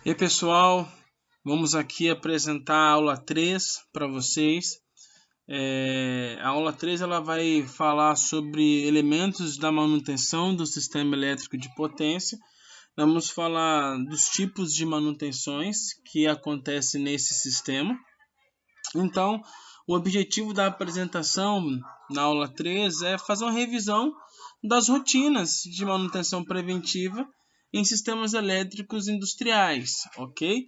E aí, pessoal, vamos aqui apresentar a aula 3 para vocês. A aula 3 ela vai falar sobre elementos da manutenção do sistema elétrico de potência. Vamos falar dos tipos de manutenções que acontecem nesse sistema. Então, o objetivo da apresentação na aula 3 é fazer uma revisão das rotinas de manutenção preventiva em sistemas elétricos industriais, ok?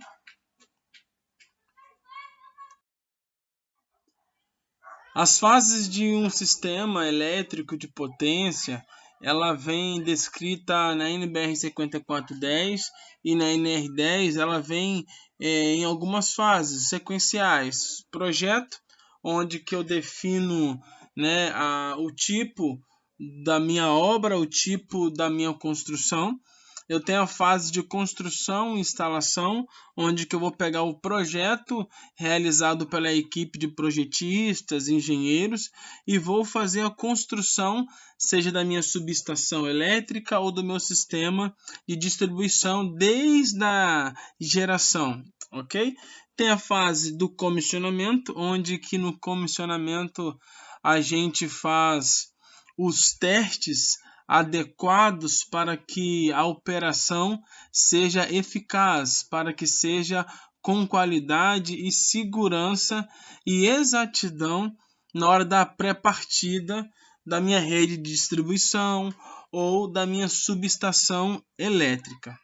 As fases de um sistema elétrico de potência, ela vem descrita na NBR 5410 e na NR10, ela vem em algumas fases sequenciais. Projeto, onde que eu defino, o tipo da minha obra, o tipo da minha construção. Eu tenho a fase de construção e instalação, onde que eu vou pegar o projeto realizado pela equipe de projetistas, engenheiros, e vou fazer a construção, seja da minha subestação elétrica ou do meu sistema de distribuição desde a geração, ok? Tem a fase do comissionamento, onde que no comissionamento a gente faz os testes adequados para que a operação seja eficaz, para que seja com qualidade e segurança e exatidão na hora da pré-partida da minha rede de distribuição ou da minha subestação elétrica.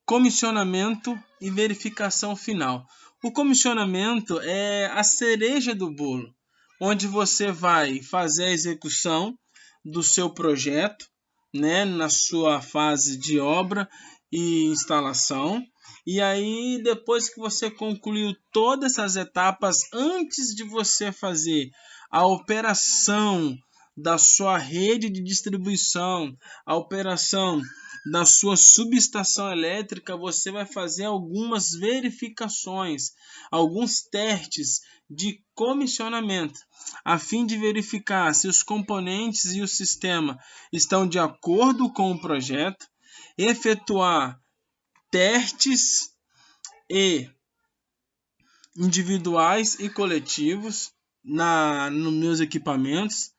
Comissionamento e verificação final. O comissionamento é a cereja do bolo, onde você vai fazer a execução do seu projeto, na sua fase de obra e instalação. E aí, depois que você concluiu todas essas etapas, antes de você fazer a operação da sua rede de distribuição, a operação da sua subestação elétrica, você vai fazer algumas verificações, alguns testes de comissionamento, a fim de verificar se os componentes e o sistema estão de acordo com o projeto, efetuar testes individuais e coletivos nos meus equipamentos.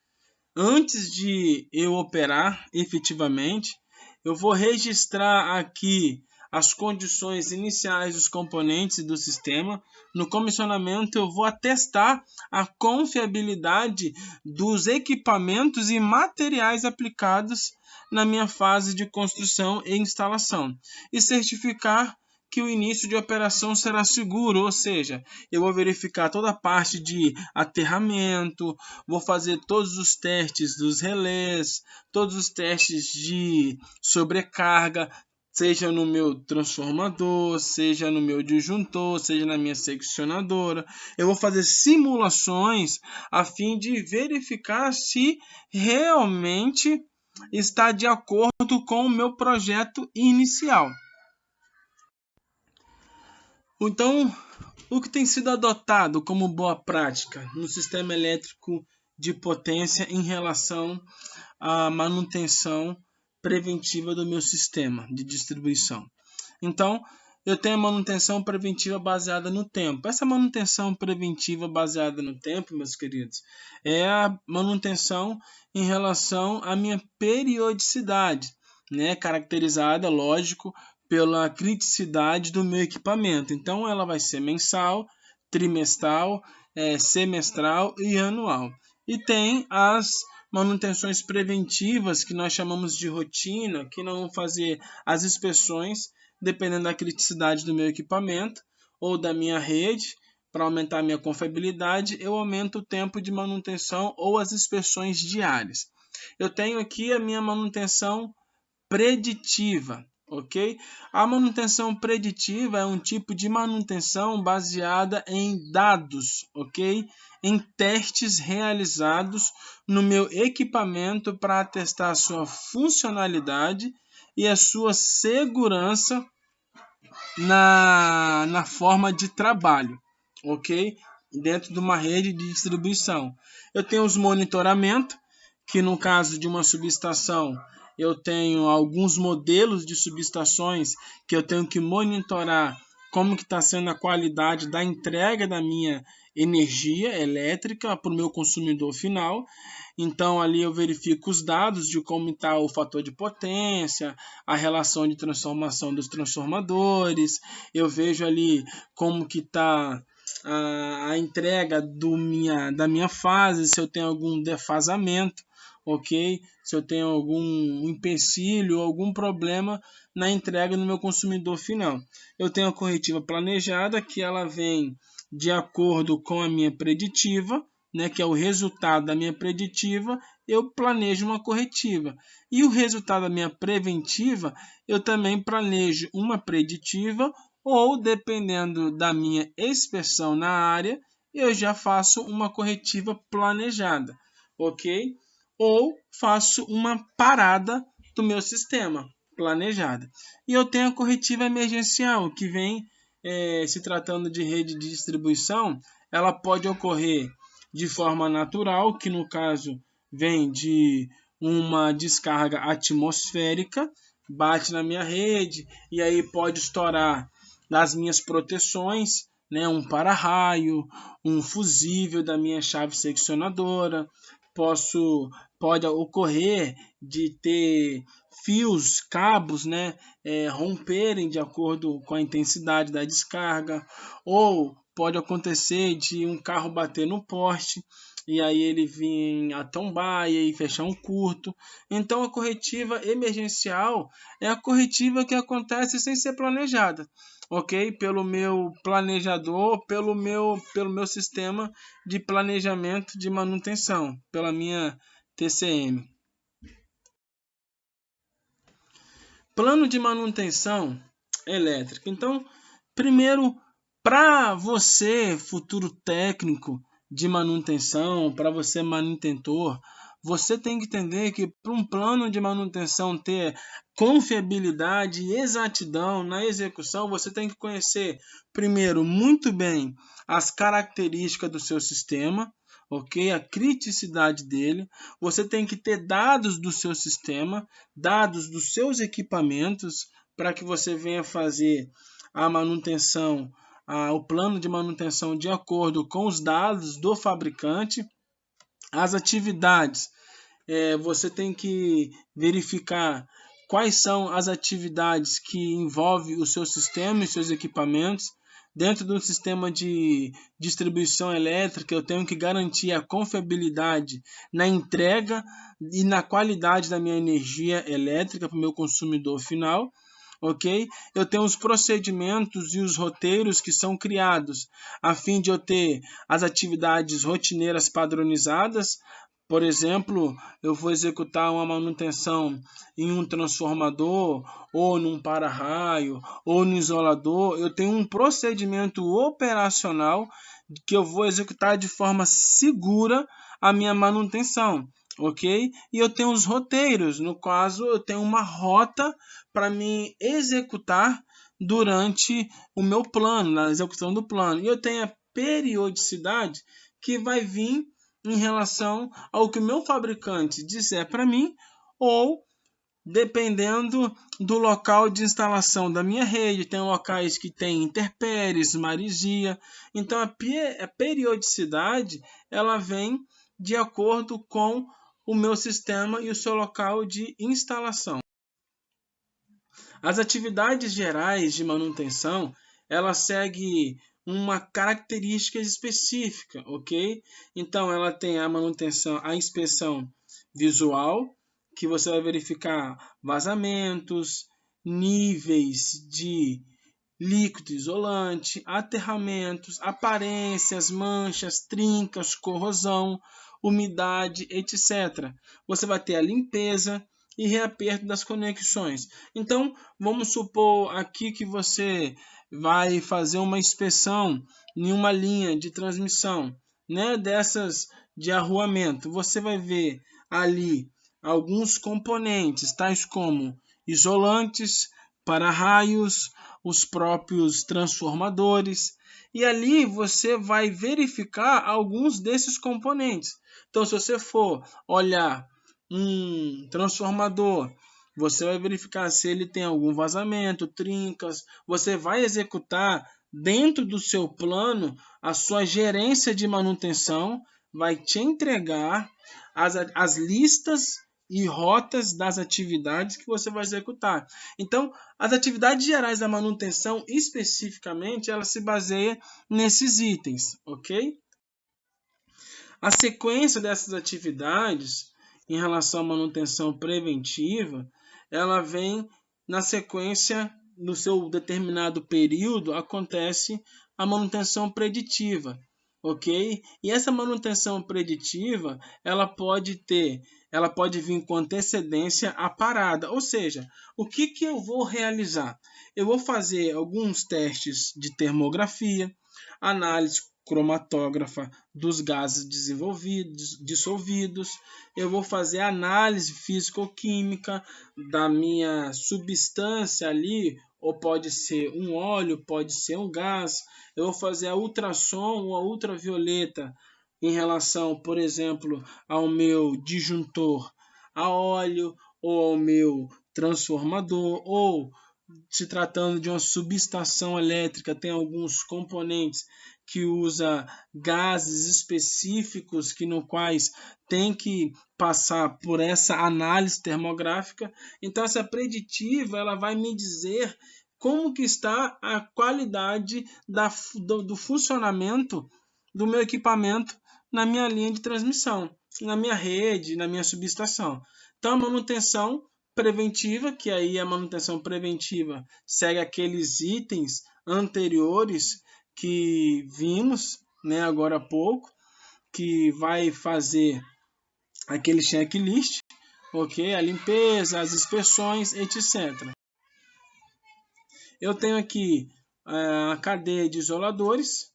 Antes de eu operar efetivamente, eu vou registrar aqui as condições iniciais dos componentes e do sistema. No comissionamento, eu vou atestar a confiabilidade dos equipamentos e materiais aplicados na minha fase de construção e instalação e certificar que o início de operação será seguro, ou seja, eu vou verificar toda a parte de aterramento, vou fazer todos os testes dos relés, todos os testes de sobrecarga, seja no meu transformador, seja no meu disjuntor, seja na minha seccionadora. Eu vou fazer simulações a fim de verificar se realmente está de acordo com o meu projeto inicial. Então, o que tem sido adotado como boa prática no sistema elétrico de potência em relação à manutenção preventiva do meu sistema de distribuição? Então, eu tenho a manutenção preventiva baseada no tempo. Essa manutenção preventiva baseada no tempo, meus queridos, é a manutenção em relação à minha periodicidade, caracterizada, lógico, pela criticidade do meu equipamento. Então, ela vai ser mensal, trimestral, semestral e anual. E tem as manutenções preventivas, que nós chamamos de rotina, que nós vamos fazer as inspeções, dependendo da criticidade do meu equipamento ou da minha rede. Para aumentar a minha confiabilidade, eu aumento o tempo de manutenção ou as inspeções diárias. Eu tenho aqui a minha manutenção preditiva. Ok? A manutenção preditiva é um tipo de manutenção baseada em dados, ok? Em testes realizados no meu equipamento para atestar a sua funcionalidade e a sua segurança na forma de trabalho, ok? Dentro de uma rede de distribuição. Eu tenho os monitoramento, que no caso de uma subestação, eu tenho alguns modelos de subestações que eu tenho que monitorar como que está sendo a qualidade da entrega da minha energia elétrica para o meu consumidor final. Então ali eu verifico os dados de como está o fator de potência, a relação de transformação dos transformadores, eu vejo ali como que está a entrega da minha fase, se eu tenho algum defasamento, ok? Se eu tenho algum empecilho, algum problema na entrega no meu consumidor final. Eu tenho a corretiva planejada, que ela vem de acordo com a minha preditiva, né, que é o resultado da minha preditiva, eu planejo uma corretiva. E o resultado da minha preventiva, eu também planejo uma preditiva, ou dependendo da minha inspeção na área, eu já faço uma corretiva planejada, ok? Ou faço uma parada do meu sistema planejada. E eu tenho a corretiva emergencial, que vem, se tratando de rede de distribuição, ela pode ocorrer de forma natural, que no caso vem de uma descarga atmosférica, bate na minha rede e aí pode estourar das minhas proteções, né, um para-raio, um fusível da minha chave seccionadora, pode ocorrer de ter fios, cabos, né, romperem de acordo com a intensidade da descarga, ou pode acontecer de um carro bater no poste e aí ele vir a tombar e aí fechar um curto. Então a corretiva emergencial é a corretiva que acontece sem ser planejada, ok? Pelo meu planejador, pelo meu sistema de planejamento de manutenção, pela minha TCM. Plano de manutenção elétrica. Então, primeiro, para você, futuro técnico de manutenção, para você manutentor, você tem que entender que para um plano de manutenção ter confiabilidade e exatidão na execução, você tem que conhecer, primeiro, muito bem as características do seu sistema, ok? A criticidade dele. Você tem que ter dados do seu sistema, dados dos seus equipamentos, para que você venha fazer a manutenção, o plano de manutenção de acordo com os dados do fabricante. As atividades, você tem que verificar quais são as atividades que envolvem o seu sistema e seus equipamentos. Dentro do sistema de distribuição elétrica, eu tenho que garantir a confiabilidade na entrega e na qualidade da minha energia elétrica para o meu consumidor final, ok? Eu tenho os procedimentos e os roteiros que são criados a fim de eu ter as atividades rotineiras padronizadas. Por exemplo, eu vou executar uma manutenção em um transformador, ou num para-raio, ou no isolador. Eu tenho um procedimento operacional que eu vou executar de forma segura a minha manutenção, ok? E eu tenho os roteiros, no caso eu tenho uma rota para me executar durante o meu plano, na execução do plano. E eu tenho a periodicidade que vai vir em relação ao que o meu fabricante disser para mim, ou dependendo do local de instalação da minha rede. Tem locais que tem intempéries, maresia. Então a periodicidade ela vem de acordo com o meu sistema e o seu local de instalação. As atividades gerais de manutenção, ela segue uma característica específica, ok? Então, ela tem a manutenção, a inspeção visual, que você vai verificar vazamentos, níveis de líquido isolante, aterramentos, aparências, manchas, trincas, corrosão, umidade, etc. Você vai ter a limpeza e reaperto das conexões. Então, vamos supor aqui que você vai fazer uma inspeção em uma linha de transmissão, né, dessas de arruamento. Você vai ver ali alguns componentes, tais como isolantes, para-raios, os próprios transformadores, e ali você vai verificar alguns desses componentes. Então, se você for olhar um transformador Você vai verificar se ele tem algum vazamento, trincas. Você vai executar dentro do seu plano, a sua gerência de manutenção vai te entregar as listas e rotas das atividades que você vai executar. Então, as atividades gerais da manutenção, especificamente, ela se baseia nesses itens, ok? A sequência dessas atividades em relação à manutenção preventiva, ela vem na sequência, no seu determinado período, acontece a manutenção preditiva, ok? E essa manutenção preditiva, ela pode vir com antecedência à parada, ou seja, o que eu vou realizar? Eu vou fazer alguns testes de termografia, análise cromatógrafa dos gases dissolvidos, eu vou fazer análise físico-química da minha substância ali, ou pode ser um óleo, pode ser um gás, eu vou fazer a ultrassom ou a ultravioleta em relação, por exemplo, ao meu disjuntor a óleo ou ao meu transformador, ou se tratando de uma subestação elétrica, tem alguns componentes que usa gases específicos no quais tem que passar por essa análise termográfica. Então essa preditiva ela vai me dizer como que está a qualidade do funcionamento do meu equipamento na minha linha de transmissão, na minha rede, na minha subestação. Então a manutenção preventiva, que aí a manutenção preventiva segue aqueles itens anteriores que vimos, né, agora há pouco, que vai fazer aquele checklist, ok? A limpeza, as inspeções, etc. Eu tenho aqui a cadeia de isoladores,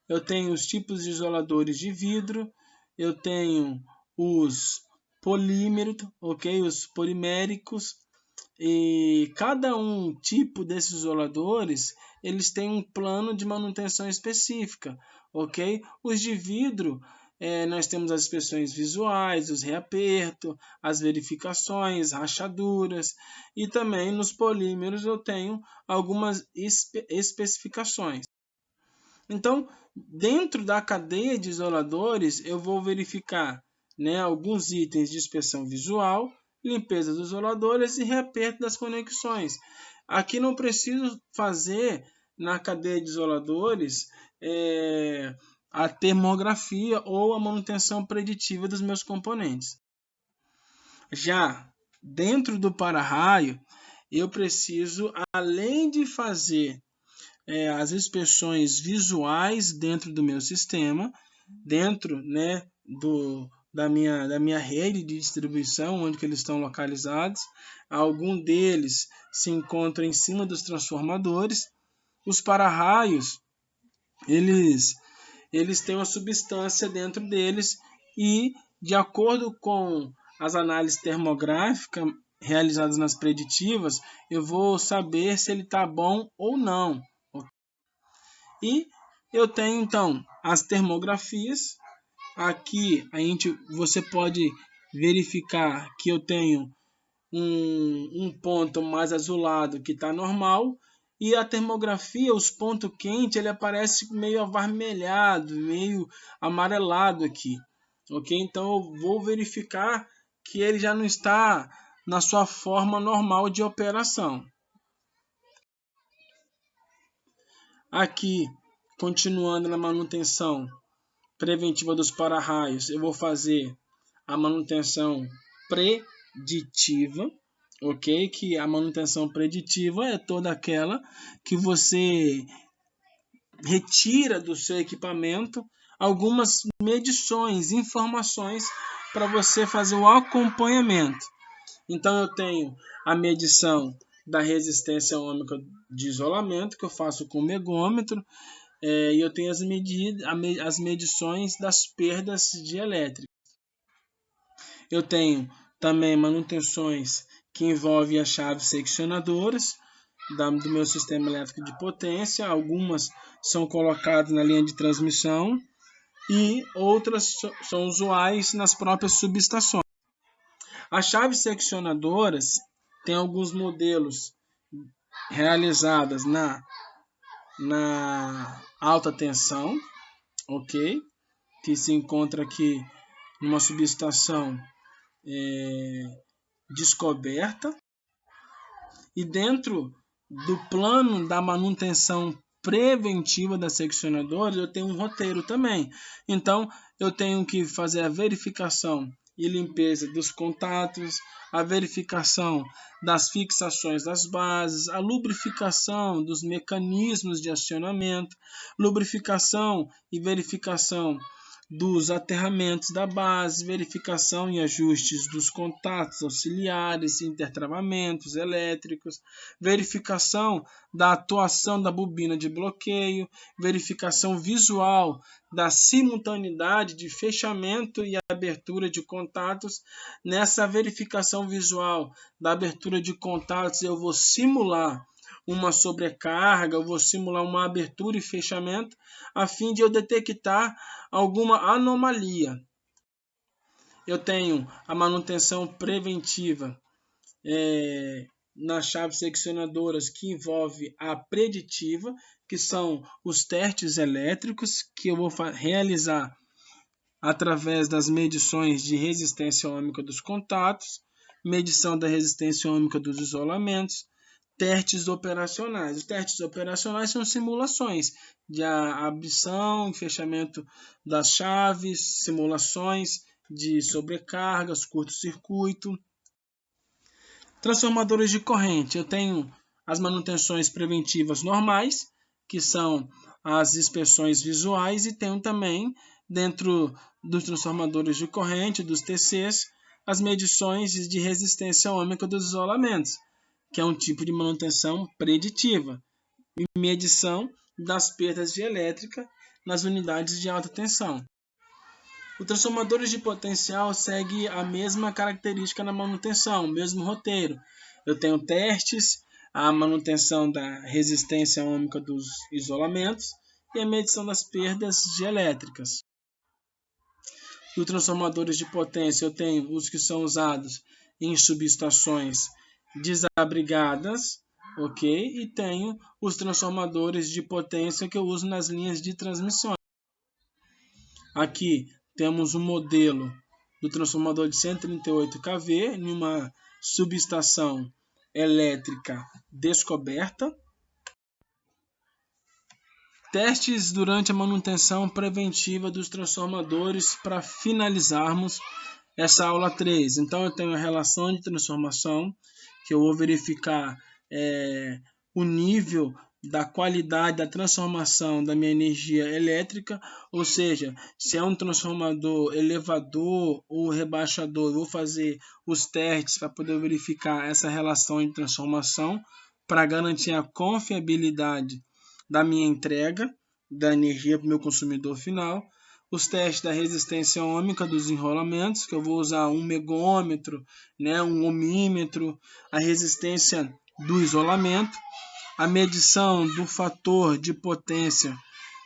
eu tenho os tipos de isoladores de vidro, eu tenho os polímeros, ok? Os poliméricos, e cada um tipo desses isoladores, eles têm um plano de manutenção específica, ok? Os de vidro, nós temos as inspeções visuais, os reapertos, as verificações, rachaduras, e também nos polímeros eu tenho algumas especificações. Então, dentro da cadeia de isoladores, eu vou verificar, né, alguns itens de inspeção visual, limpeza dos isoladores e reaperto das conexões. Aqui não preciso fazer na cadeia de isoladores a termografia ou a manutenção preditiva dos meus componentes. Já dentro do para-raio, eu preciso, além de fazer as inspeções visuais dentro do meu sistema, dentro, né, da minha rede de distribuição, onde que eles estão localizados. Algum deles se encontra em cima dos transformadores. Os para-raios, eles têm uma substância dentro deles e, de acordo com as análises termográficas realizadas nas preditivas, eu vou saber se ele está bom ou não. E eu tenho então as termografias. Aqui você pode verificar que eu tenho um ponto mais azulado que está normal, e a termografia, os pontos quentes, ele aparece meio avermelhado, meio amarelado aqui, ok? Então eu vou verificar que ele já não está na sua forma normal de operação. Aqui, continuando na manutenção preventiva dos para-raios, eu vou fazer a manutenção preditiva, ok? Que a manutenção preditiva é toda aquela que você retira do seu equipamento algumas medições, informações para você fazer o acompanhamento. Então eu tenho a medição da resistência ohmica de isolamento, que eu faço com o megômetro, e eu tenho as medições das perdas de elétrica. Eu tenho também manutenções que envolvem as chaves seccionadoras do meu sistema elétrico de potência. Algumas são colocadas na linha de transmissão e outras são usuais nas próprias subestações. As chaves seccionadoras, tem alguns modelos realizados na alta tensão, ok? Que se encontra aqui numa subestação descoberta. E dentro do plano da manutenção preventiva das seccionadoras, eu tenho um roteiro também. Então, eu tenho que fazer a verificação e limpeza dos contatos, a verificação das fixações das bases, a lubrificação dos mecanismos de acionamento, lubrificação e verificação dos aterramentos da base, verificação e ajustes dos contatos auxiliares, intertravamentos elétricos, verificação da atuação da bobina de bloqueio, verificação visual da simultaneidade de fechamento e abertura de contatos. Nessa verificação visual da abertura de contatos, eu vou simular uma sobrecarga, eu vou simular uma abertura e fechamento, a fim de eu detectar alguma anomalia. Eu tenho a manutenção preventiva nas chaves seccionadoras, que envolve a preditiva, que são os testes elétricos que eu vou realizar através das medições de resistência ôhmica dos contatos, medição da resistência ôhmica dos isolamentos, testes operacionais. Os testes operacionais são simulações de abrição e fechamento das chaves, simulações de sobrecargas, curto-circuito. Transformadores de corrente. Eu tenho as manutenções preventivas normais, que são as inspeções visuais, e tenho também, dentro dos transformadores de corrente, dos TCs, as medições de resistência ôhmica dos isolamentos, que é um tipo de manutenção preditiva, e medição das perdas de elétrica nas unidades de alta tensão. O transformador de potencial segue a mesma característica na manutenção, o mesmo roteiro. Eu tenho testes, a manutenção da resistência ôhmica dos isolamentos e a medição das perdas de elétricas. Os transformadores de potência, eu tenho os que são usados em subestações desabrigadas, ok? E tenho os transformadores de potência que eu uso nas linhas de transmissão. Aqui temos um modelo do transformador de 138 kV em uma subestação elétrica descoberta. Testes durante a manutenção preventiva dos transformadores para finalizarmos essa aula 3. Então, eu tenho a relação de transformação, que eu vou verificar o nível da qualidade da transformação da minha energia elétrica, ou seja, se é um transformador elevador ou rebaixador, eu vou fazer os testes para poder verificar essa relação de transformação para garantir a confiabilidade da minha entrega da energia para o meu consumidor final. Os testes da resistência ôhmica dos enrolamentos, que eu vou usar um megômetro, um ohmímetro, a resistência do isolamento, a medição do fator de potência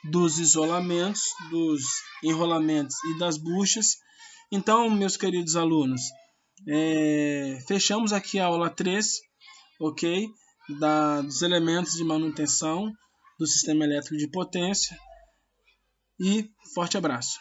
dos isolamentos, dos enrolamentos e das buchas. Então, meus queridos alunos, fechamos aqui a aula 3, ok? Dos elementos de manutenção do sistema elétrico de potência. E forte abraço.